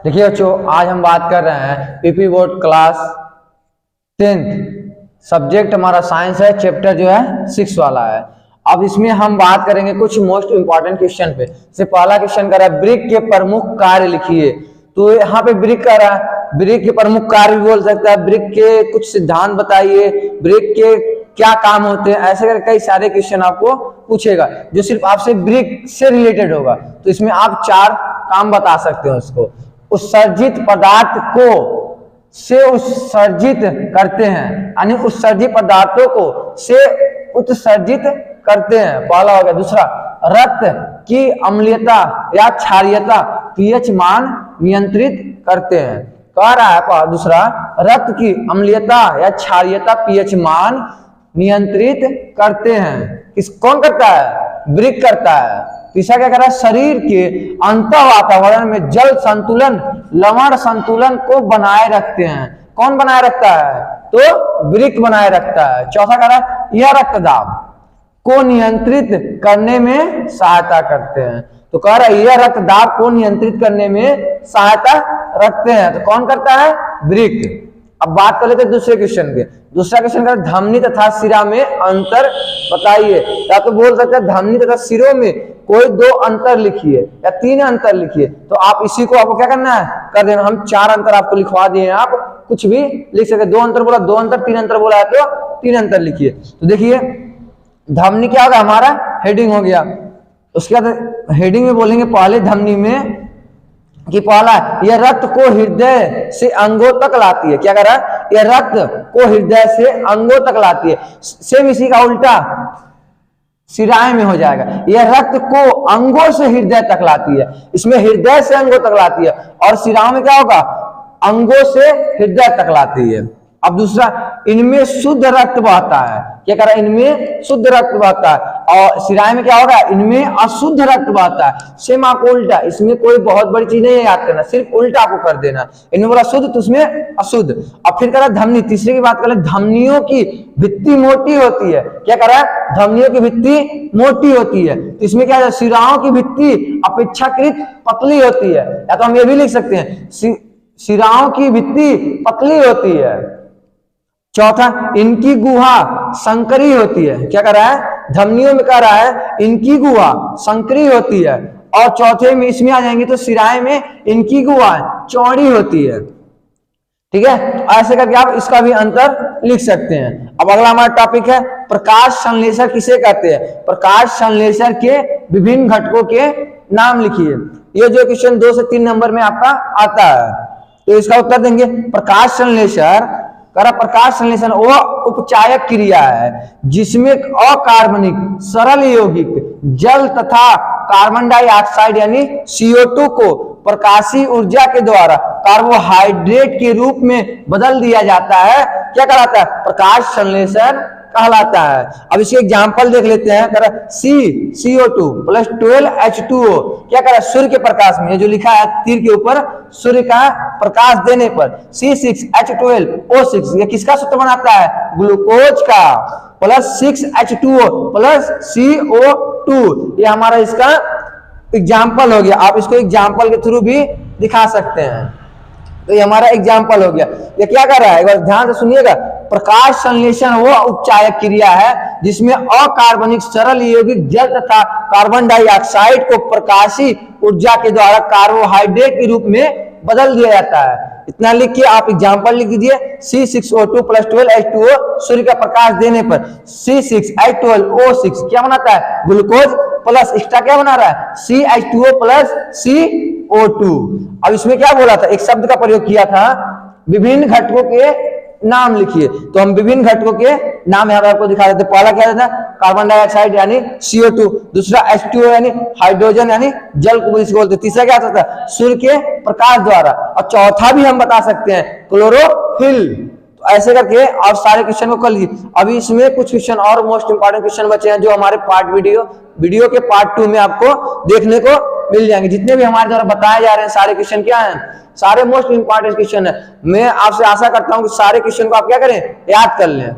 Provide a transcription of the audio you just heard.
देखिए बच्चों, आज हम बात कर रहे हैं PP board class 10th। Subject हमारा साइंस है, चैप्टर जो है 6 वाला है। अब इसमें हम बात करेंगे कुछ मोस्ट इंपॉर्टेंट क्वेश्चन पे। से पहला क्वेश्चन कर रहा है ब्रिक के प्रमुख कार्य लिखिए। तो यहाँ पे ब्रिक कर रहा है, ब्रिक के प्रमुख कार्य भी बोल सकता है, ब्रिक के कुछ सिद्धांत बताइए, ब्रिक के क्या काम होते हैं, ऐसे करके कई सारे क्वेश्चन आपको पूछेगा जो सिर्फ आपसे ब्रिक से रिलेटेड होगा। तो इसमें आप 4 काम बता सकते हो उसको। उत्सर्जित पदार्थ को से उत्सर्जित करते हैं, यानी उत्सर्जित पदार्थों को से उत्सर्जित करते हैं, पहला हो गया। दूसरा, रक्त की अम्लीयता या क्षारीयता पीएच मान नियंत्रित करते हैं। कह रहा है दूसरा, रक्त की अम्लीयता या क्षारीयता पीएच मान नियंत्रित करते हैं। कौन करता है? ब्रिक करता है। तीसरा क्या कर रहा है? शरीर के अंतः वातावरण में जल संतुलन, लवण संतुलन को बनाए रखते हैं। कौन बनाए रखता है? तो ब्रिक बनाए रखता है। चौथा कह रहा है यह रक्तदाब को नियंत्रित करने में सहायता करते हैं। तो कह रहा है यह रक्तदाब को नियंत्रित करने में सहायता रखते हैं। तो कौन करता है? ब्रिक। अब बात कर लेते हैं दूसरे क्वेश्चन के। दूसरा क्वेश्चन का धमनी तथा सिरा में अंतर बताइए। या तो बोल सकते हैं धमनी तथा सिरों में कोई 2 अंतर लिखिए या 3 अंतर लिखिए। तो आप इसी को आपको क्या करना है? कर देना। हम 4 अंतर आपको लिखवा दिए हैं, आप कुछ भी लिख सकते। 2 अंतर बोला 2 अंतर, 3 अंतर बोला है तो 3 अंतर लिखिए। तो देखिए धमनी क्या होगा? हमारा हेडिंग हो गया। उसके बाद हेडिंग में बोलेंगे पहले धमनी में कि पहला यह रक्त को हृदय से अंगों तक लाती है। क्या कर रहा है? यह रक्त को हृदय से अंगों तक लाती है। सेम इसी का उल्टा सिराएं में हो जाएगा। यह रक्त को अंगों से हृदय तक लाती है। इसमें हृदय से अंगों तक लाती है और सिराओं में क्या होगा? अंगों से हृदय तक लाती है। अब दूसरा, इनमें शुद्ध रक्त बहता है। क्या कर रहा है? इनमें शुद्ध रक्त बहता है। और सिराएं में क्या होगा? इनमें अशुद्ध रक्त बहता है। सेम आपको उल्टा, इसमें कोई बहुत बड़ी चीज नहीं याद करना, सिर्फ उल्टा आपको कर देना। इनमें बोला शुद्ध तो उसमें अशुद्ध। अब फिर कह रहा है धमनी। तीसरे की बात करें, धमनियों की भित्ति मोटी होती है। क्या कर रहा है? धमनियों की भित्ति मोटी होती है। तो इसमें क्या है? सिराओं की भित्ति अपेक्षाकृत पतली होती है। या तो हम ये भी लिख सकते हैं सिराओं की भित्ति पतली होती है। चौथा, इनकी गुहा संकरी होती है। क्या कर रहा है? धमनियों में कह रहा है इनकी गुहा संकरी होती है। और चौथे में इसमें आ जाएंगे तो सिराएं में इनकी गुहा चौड़ी होती है। ठीक है, ऐसे करके आप इसका भी अंतर लिख सकते हैं। अब अगला हमारा टॉपिक है प्रकाश संश्लेषण किसे कहते हैं। प्रकाश संश्लेषण के विभिन्न घटकों के नाम लिखिए। ये जो क्वेश्चन 2 से 3 नंबर में आपका आता है, तो इसका उत्तर देंगे प्रकाश संश्लेषण। प्रकाश संश्लेषण वो उपचायक क्रिया है जिसमें अकार्बनिक सरल यौगिक जल तथा कार्बन डाइऑक्साइड यानी CO2 को प्रकाशीय ऊर्जा के द्वारा कार्बोहाइड्रेट के रूप में बदल दिया जाता है। क्या कहलाता है? प्रकाश संश्लेषण कहलाता है। अब इसके एग्जांपल देख लेते हैं। CO2 प्लस 12H2O क्या कर रहा है? सूर्य के प्रकाश में, ये जो लिखा है तीर के ऊपर, सूर्य का प्रकाश देने पर C6H12O6 ये किसका सूत्र बनाता है? ग्लूकोज का। प्लस 6H2O प्लस CO2 ये हमारा इसका एग्जाम्पल हो गया। आप इसको एग्जाम्पल के थ्रू भी दिखा सकते हैं। तो ये हमारा एग्जाम्पल हो गया। ये क्या कर रहा है? एक बार ध्यान से सुनिएगा। प्रकाश संश्लेषण वो उपचायक क्रिया है जिसमें अकार्बनिक सरल यौगिक जल तथा कार्बन डाइऑक्साइड को प्रकाशीय ऊर्जा के द्वारा कार्बोहाइड्रेट के रूप में बदल दिया जाता है। इतना लिख के आप एग्जाम्पल लिख दीजिए। C6O2 प्लस 12H2O सूर्य का प्रकाश देने पर C6H12O6 क्या बनाता है? ग्लूकोज। प्लस एक्स्ट्रा क्या बना रहा है? CH2O plus CO2। अब इसमें क्या बोला था? एक शब्द का प्रयोग किया था, विभिन्न घटकों के नाम लिखिए। तो हम विभिन्न घटकों के नाम यहाँ पर आपको दिखा देते। पहला क्या था? कार्बन डाइऑक्साइड यानी CO2। दूसरा H2O यानी हाइड्रोजन यानी जल को जिसको बोलते। तीसरा क्या होता है? सूर्य के प्रकाश द्वारा। और चौथा भी हम बता सकते हैं क्लोरोफिल। तो ऐसे करके आप सारे क्वेश्चन को कर लीजिए। अभी इसमें कुछ क्वेश्चन और मोस्ट इंपॉर्टेंट क्वेश्चन बचे हैं जो हमारे वीडियो के पार्ट 2 में आपको देखने को मिल जाएंगे। जितने भी हमारे द्वारा बताए जा रहे हैं सारे क्वेश्चन क्या हैं? सारे मोस्ट इंपॉर्टेंट क्वेश्चन है। मैं आपसे आशा करता हूं कि सारे क्वेश्चन को आप क्या करें? याद कर लें।